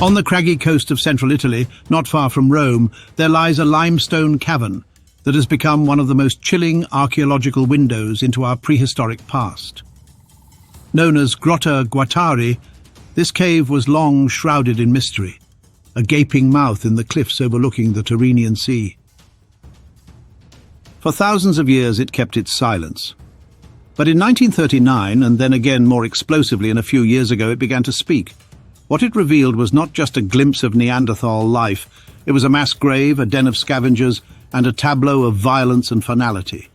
On the craggy coast of central Italy, not far from Rome, there lies a limestone cavern that has become one of the most chilling archaeological windows into our prehistoric past. Known as Grotta Guattari, this cave was long shrouded in mystery, a gaping mouth in the cliffs overlooking the Tyrrhenian Sea. For thousands of years it kept its silence. But in 1939, and then again more explosively a few years ago, it began to speak. What it revealed was not just a glimpse of Neanderthal life, it was a mass grave, a den of scavengers, and a tableau of violence and finality.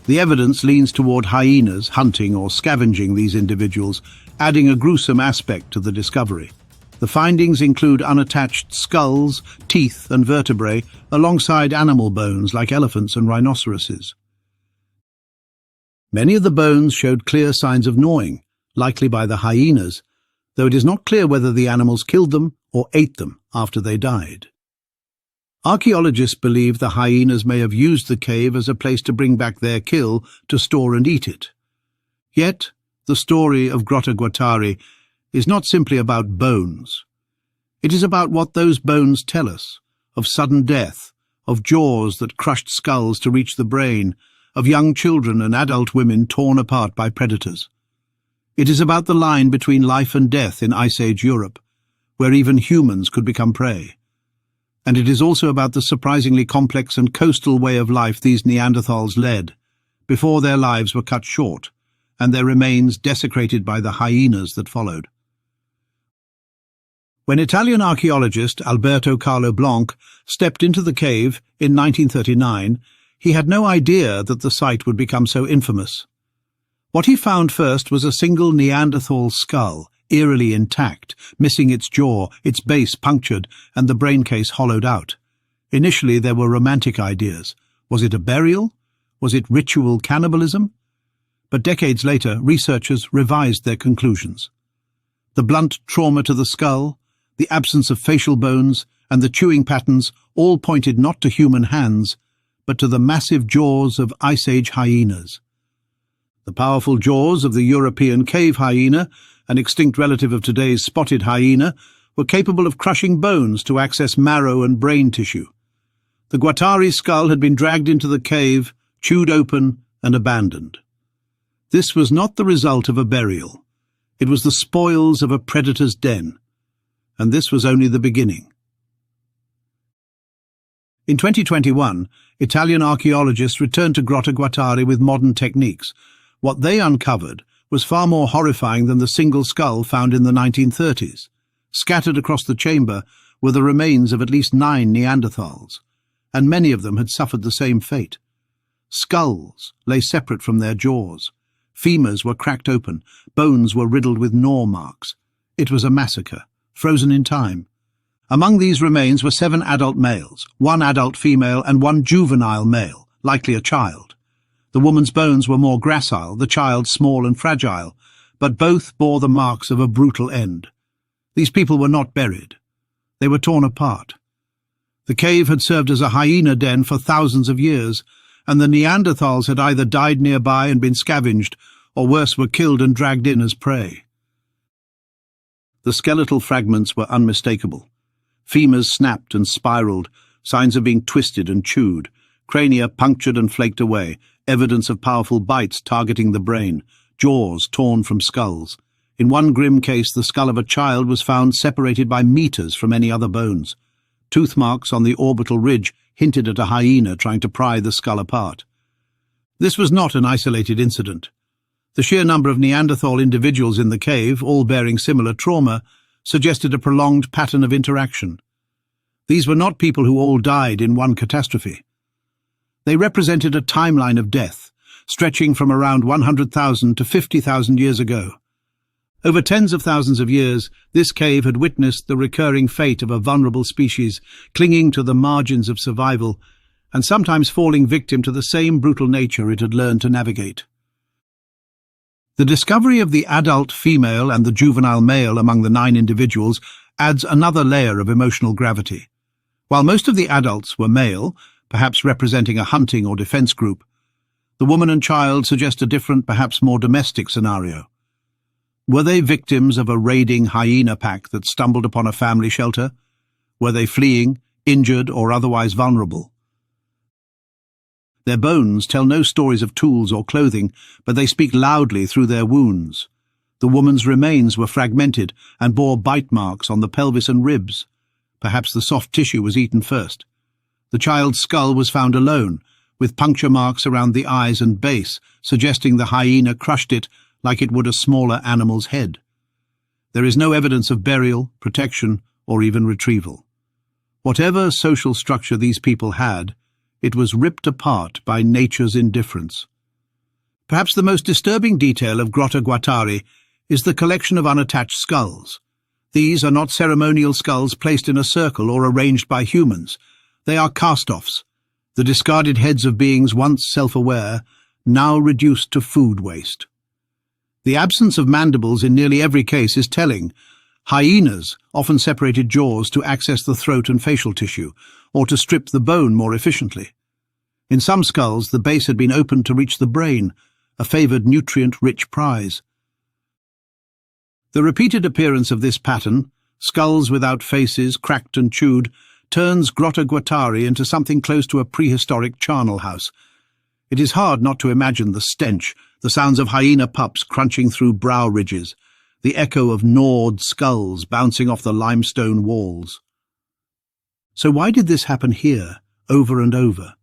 The evidence leans toward hyenas hunting or scavenging these individuals, adding a gruesome aspect to the discovery. The findings include unattached skulls, teeth, and vertebrae, alongside animal bones like elephants and rhinoceroses. Many of the bones showed clear signs of gnawing, likely by the hyenas, though it is not clear whether the animals killed them or ate them after they died. Archaeologists believe the hyenas may have used the cave as a place to bring back their kill to store and eat it. Yet, the story of Grotta Guattari is not simply about bones. It is about what those bones tell us, of sudden death, of jaws that crushed skulls to reach the brain, of young children and adult women torn apart by predators. It is about the line between life and death in Ice Age Europe, where even humans could become prey. And it is also about the surprisingly complex and coastal way of life these Neanderthals led, before their lives were cut short, and their remains desecrated by the hyenas that followed. When Italian archaeologist Alberto Carlo Blanc stepped into the cave in 1939, he had no idea that the site would become so infamous. What he found first was a single Neanderthal skull, eerily intact, missing its jaw, its base punctured, and the brain case hollowed out. Initially there were romantic ideas. Was it a burial? Was it ritual cannibalism? But decades later, researchers revised their conclusions. The blunt trauma to the skull, the absence of facial bones, and the chewing patterns all pointed not to human hands, but to the massive jaws of Ice Age hyenas. The powerful jaws of the European cave hyena, an extinct relative of today's spotted hyena, were capable of crushing bones to access marrow and brain tissue. The Guattari skull had been dragged into the cave, chewed open, and abandoned. This was not the result of a burial. It was the spoils of a predator's den. And this was only the beginning. In 2021, Italian archaeologists returned to Grotta Guattari with modern techniques. What they uncovered was far more horrifying than the single skull found in the 1930s. Scattered across the chamber were the remains of at least 9 Neanderthals, and many of them had suffered the same fate. Skulls lay separate from their jaws. Femurs were cracked open, bones were riddled with gnaw marks. It was a massacre, frozen in time. Among these remains were 7 adult males, 1 adult female and 1 juvenile male, likely a child. The woman's bones were more gracile, the child small and fragile, but both bore the marks of a brutal end. These people were not buried. They were torn apart. The cave had served as a hyena den for thousands of years, and the Neanderthals had either died nearby and been scavenged, or worse, were killed and dragged in as prey. The skeletal fragments were unmistakable. Femurs snapped and spiraled, signs of being twisted and chewed, crania punctured and flaked away, evidence of powerful bites targeting the brain, jaws torn from skulls. In one grim case, the skull of a child was found separated by meters from any other bones. Tooth marks on the orbital ridge hinted at a hyena trying to pry the skull apart. This was not an isolated incident. The sheer number of Neanderthal individuals in the cave, all bearing similar trauma, suggested a prolonged pattern of interaction. These were not people who all died in one catastrophe. They represented a timeline of death, stretching from around 100,000 to 50,000 years ago. Over tens of thousands of years, this cave had witnessed the recurring fate of a vulnerable species, clinging to the margins of survival, and sometimes falling victim to the same brutal nature it had learned to navigate. The discovery of the adult female and the juvenile male among the 9 individuals adds another layer of emotional gravity. While most of the adults were male, perhaps representing a hunting or defense group, the woman and child suggest a different, perhaps more domestic scenario. Were they victims of a raiding hyena pack that stumbled upon a family shelter? Were they fleeing, injured, or otherwise vulnerable? Their bones tell no stories of tools or clothing, but they speak loudly through their wounds. The woman's remains were fragmented and bore bite marks on the pelvis and ribs. Perhaps the soft tissue was eaten first. The child's skull was found alone, with puncture marks around the eyes and base, suggesting the hyena crushed it like it would a smaller animal's head. There is no evidence of burial, protection, or even retrieval. Whatever social structure these people had, it was ripped apart by nature's indifference. Perhaps the most disturbing detail of Grotta Guattari is the collection of unattached skulls. These are not ceremonial skulls placed in a circle or arranged by humans. They are cast-offs, the discarded heads of beings once self-aware, now reduced to food waste. The absence of mandibles in nearly every case is telling. Hyenas often separated jaws to access the throat and facial tissue, or to strip the bone more efficiently. In some skulls, the base had been opened to reach the brain, a favoured nutrient-rich prize. The repeated appearance of this pattern, skulls without faces, cracked and chewed, turns Grotta Guattari into something close to a prehistoric charnel house. It is hard not to imagine the stench, the sounds of hyena pups crunching through brow ridges, the echo of gnawed skulls bouncing off the limestone walls. So why did this happen here, over and over?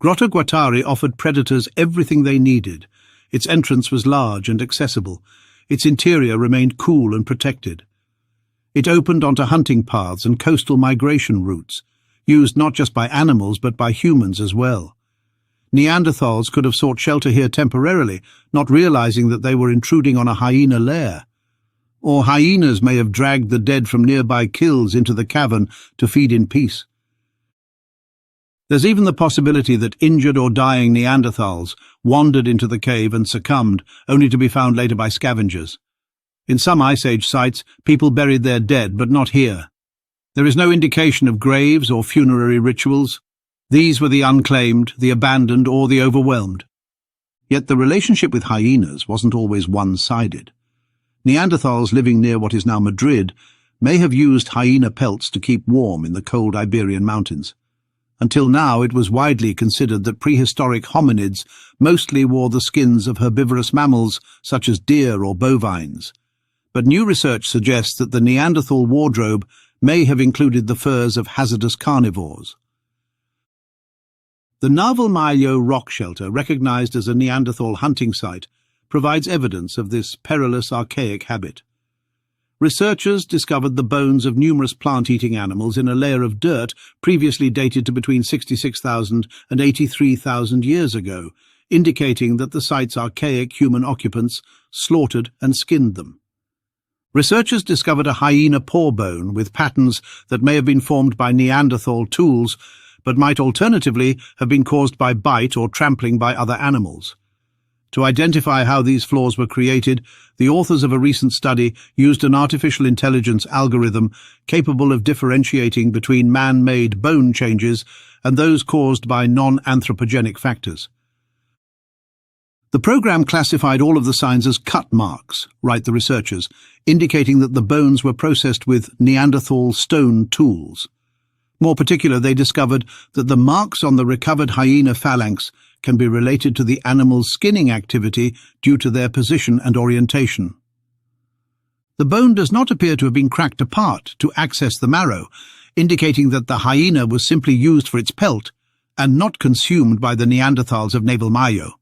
Grotta Guattari offered predators everything they needed. Its entrance was large and accessible. Its interior remained cool and protected. It opened onto hunting paths and coastal migration routes, used not just by animals but by humans as well. Neanderthals could have sought shelter here temporarily, not realizing that they were intruding on a hyena lair. Or hyenas may have dragged the dead from nearby kills into the cavern to feed in peace. There's even the possibility that injured or dying Neanderthals wandered into the cave and succumbed, only to be found later by scavengers. In some Ice Age sites, people buried their dead, but not here. There is no indication of graves or funerary rituals. These were the unclaimed, the abandoned, or the overwhelmed. Yet the relationship with hyenas wasn't always one-sided. Neanderthals living near what is now Madrid may have used hyena pelts to keep warm in the cold Iberian mountains. Until now, it was widely considered that prehistoric hominids mostly wore the skins of herbivorous mammals such as deer or bovines. But new research suggests that the Neanderthal wardrobe may have included the furs of hazardous carnivores. The Navalmayo rock shelter, recognized as a Neanderthal hunting site, provides evidence of this perilous archaic habit. Researchers discovered the bones of numerous plant-eating animals in a layer of dirt previously dated to between 66,000 and 83,000 years ago, indicating that the site's archaic human occupants slaughtered and skinned them. Researchers discovered a hyena paw bone with patterns that may have been formed by Neanderthal tools, but might alternatively have been caused by bite or trampling by other animals. To identify how these flaws were created, the authors of a recent study used an artificial intelligence algorithm capable of differentiating between man-made bone changes and those caused by non-anthropogenic factors. The program classified all of the signs as cut marks, write the researchers, indicating that the bones were processed with Neanderthal stone tools. More particular, they discovered that the marks on the recovered hyena phalanx can be related to the animal's skinning activity due to their position and orientation. The bone does not appear to have been cracked apart to access the marrow, indicating that the hyena was simply used for its pelt and not consumed by the Neanderthals of Navalmayo.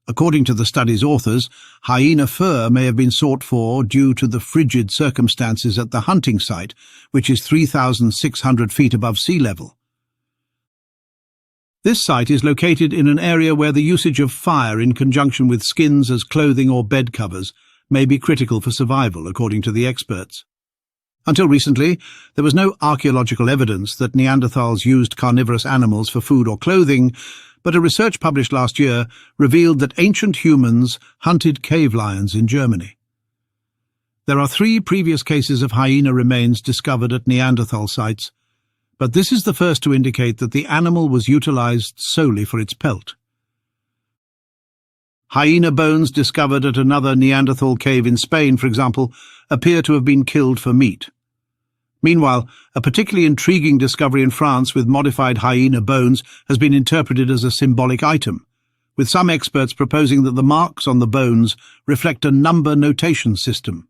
According to the study's authors, hyena fur may have been sought for due to the frigid circumstances at the hunting site, which is 3,600 feet above sea level. This site is located in an area where the usage of fire in conjunction with skins as clothing or bed covers may be critical for survival, according to the experts. Until recently, there was no archaeological evidence that Neanderthals used carnivorous animals for food or clothing, but a research published last year revealed that ancient humans hunted cave lions in Germany. There are 3 previous cases of hyena remains discovered at Neanderthal sites, but this is the first to indicate that the animal was utilized solely for its pelt. Hyena bones discovered at another Neanderthal cave in Spain, for example, appear to have been killed for meat. Meanwhile, a particularly intriguing discovery in France with modified hyena bones has been interpreted as a symbolic item, with some experts proposing that the marks on the bones reflect a number notation system.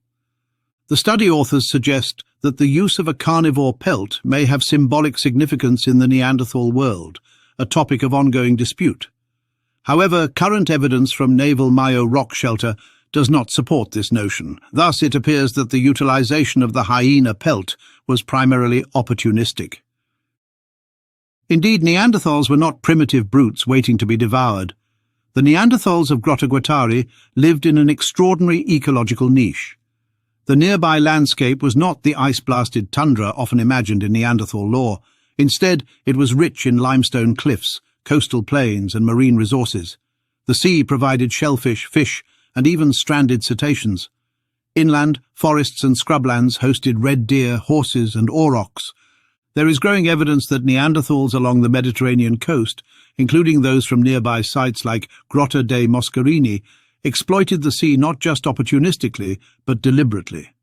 The study authors suggest that the use of a carnivore pelt may have symbolic significance in the Neanderthal world, a topic of ongoing dispute. However, current evidence from Naval Mayo rock shelter does not support this notion. Thus, it appears that the utilization of the hyena pelt was primarily opportunistic. Indeed, Neanderthals were not primitive brutes waiting to be devoured. The Neanderthals of Grotta Guattari lived in an extraordinary ecological niche. The nearby landscape was not the ice-blasted tundra often imagined in Neanderthal lore. Instead, it was rich in limestone cliffs, coastal plains and marine resources. The sea provided shellfish, fish, and even stranded cetaceans. Inland, forests and scrublands hosted red deer, horses and aurochs. There is growing evidence that Neanderthals along the Mediterranean coast, including those from nearby sites like Grotta dei Moscherini, exploited the sea not just opportunistically, but deliberately.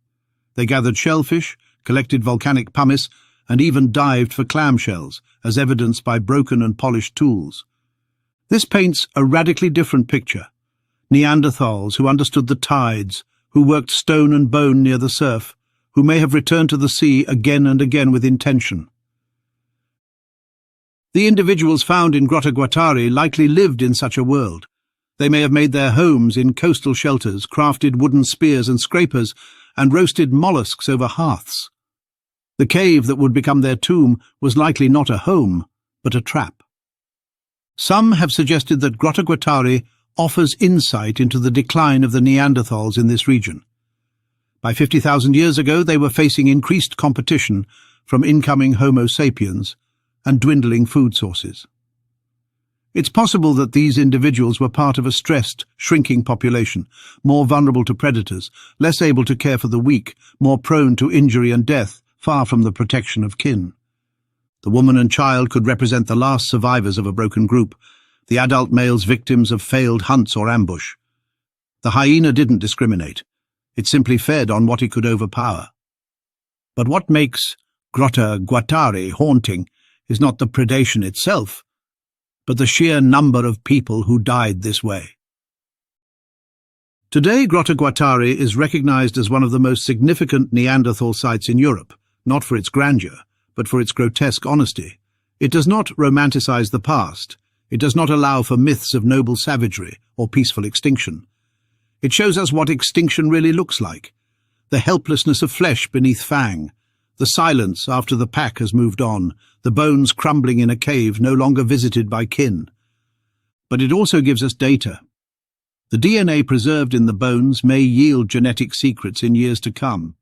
They gathered shellfish, collected volcanic pumice, and even dived for clamshells, as evidenced by broken and polished tools. This paints a radically different picture. Neanderthals who understood the tides, who worked stone and bone near the surf, who may have returned to the sea again and again with intention. The individuals found in Grotta Guattari likely lived in such a world. They may have made their homes in coastal shelters, crafted wooden spears and scrapers, and roasted mollusks over hearths. The cave that would become their tomb was likely not a home, but a trap. Some have suggested that Grotta Guattari offers insight into the decline of the Neanderthals in this region. By 50,000 years ago, they were facing increased competition from incoming Homo sapiens and dwindling food sources. It's possible that these individuals were part of a stressed, shrinking population, more vulnerable to predators, less able to care for the weak, more prone to injury and death, far from the protection of kin. The woman and child could represent the last survivors of a broken group, the adult males victims of failed hunts or ambush. The hyena didn't discriminate. It simply fed on what it could overpower. But what makes Grotta Guattari haunting is not the predation itself, but the sheer number of people who died this way. Today, Grotta Guattari is recognized as one of the most significant Neanderthal sites in Europe, not for its grandeur, but for its grotesque honesty. It does not romanticize the past. It does not allow for myths of noble savagery or peaceful extinction. It shows us what extinction really looks like: the helplessness of flesh beneath fang, the silence after the pack has moved on, the bones crumbling in a cave no longer visited by kin. But it also gives us data. The DNA preserved in the bones may yield genetic secrets in years to come.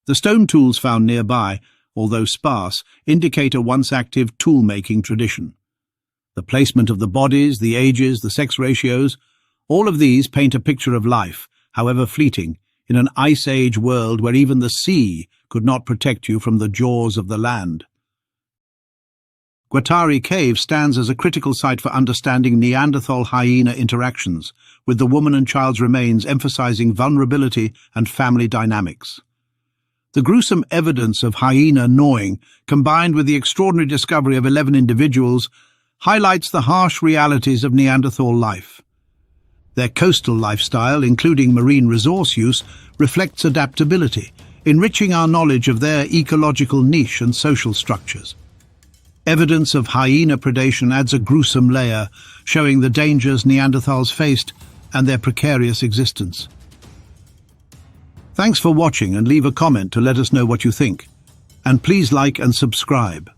The stone tools found nearby, although sparse, indicate a once-active tool-making tradition. The placement of the bodies, the ages, the sex ratios, all of these paint a picture of life, however fleeting, in an Ice Age world where even the sea could not protect you from the jaws of the land. Guattari Cave stands as a critical site for understanding Neanderthal-hyena interactions, with the woman and child's remains emphasizing vulnerability and family dynamics. The gruesome evidence of hyena gnawing, combined with the extraordinary discovery of 11 individuals, highlights the harsh realities of Neanderthal life. Their coastal lifestyle, including marine resource use, reflects adaptability, enriching our knowledge of their ecological niche and social structures. Evidence of hyena predation adds a gruesome layer, showing the dangers Neanderthals faced and their precarious existence. Thanks for watching, and leave a comment to let us know what you think. And please like and subscribe.